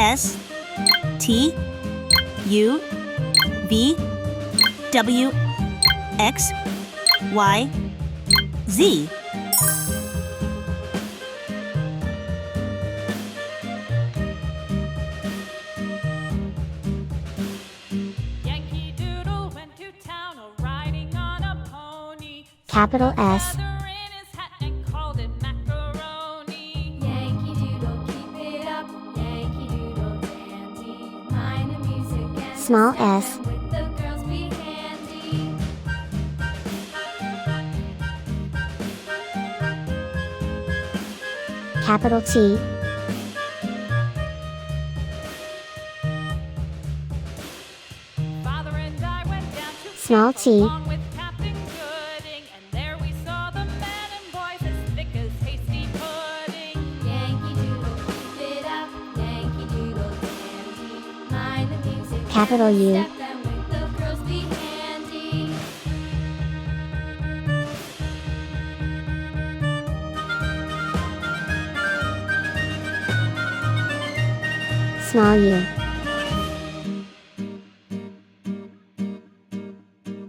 S T U V W X Y Z. Yankee Doodle went to town riding on a pony. Capital S. Feather in his hat and called it macaroni. Yankee Doodle, keep it up. Yankee Doodle dandy. Mind the music and Small the s. step, and with the girls be handy. Capital T. Father and I went down to Small camp t. along with Captain Gooding, and there we saw the men and boys as thick as hasty pudding. Yankee Doodle, keep it up. Yankee Doodle dandy. Mind the music Capital and the U. step, and with the girls be handy. Small u.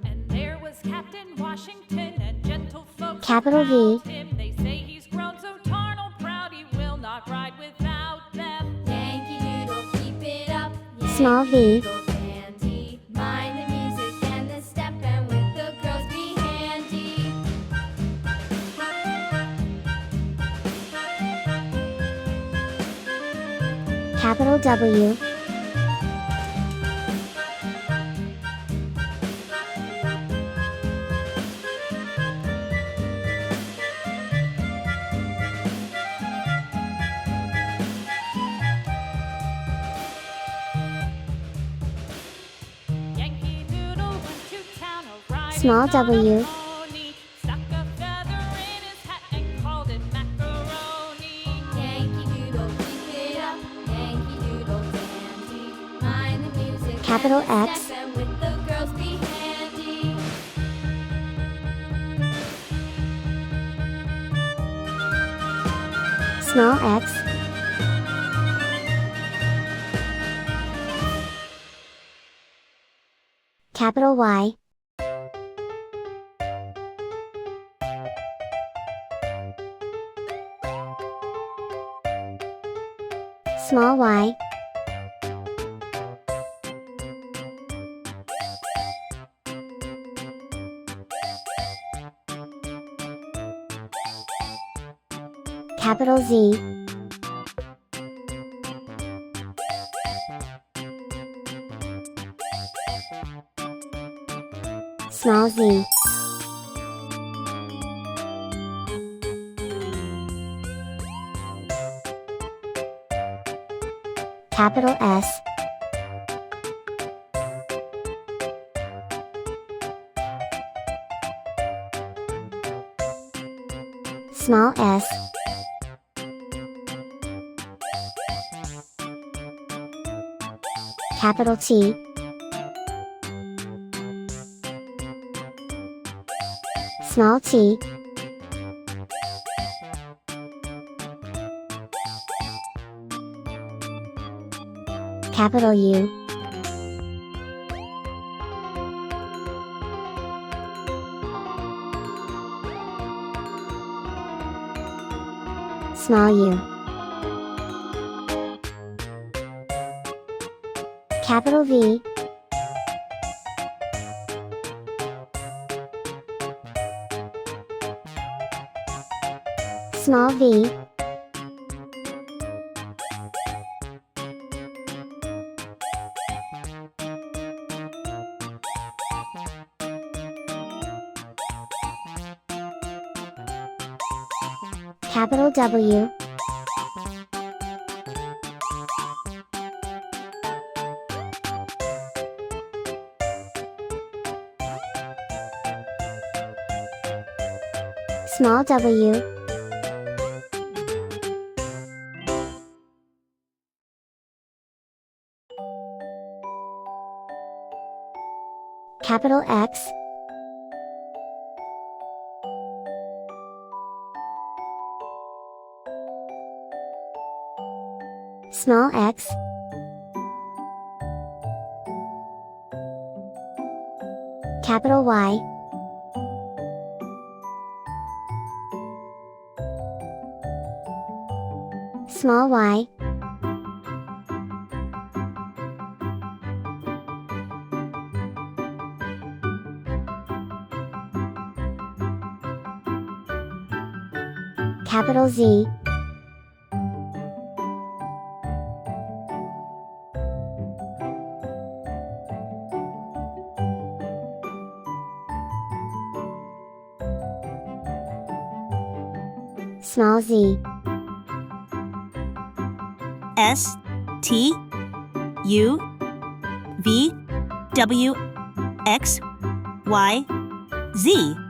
And there was Captain Washington and gentlefolks Capital V. around him. They say he's grown so tarnal proud he will not ride without them. Yankee Doodle, keep it up. Small v. Yankee Doodle dandy. Mind the music and the step, and with the girls be handy. Capital W. Yankee Doodle went to town riding Small on w. a pony. Stuck a feather in his hat and called it macaroni. Yankee Doodle, keep it up. Yankee Doodle dandy. Mind the music Capital and the X. step, and with the girls be handy. Small x. Capital Y. Small y. Capital Z. Small z. Capital S. Small s. Capital T. Small t. Capital U. Small u. Capital V. Small v. Capital W. Small w. Capital X. Small x. capital Y, small y, capital Z, small z, S T U V W X Y Z.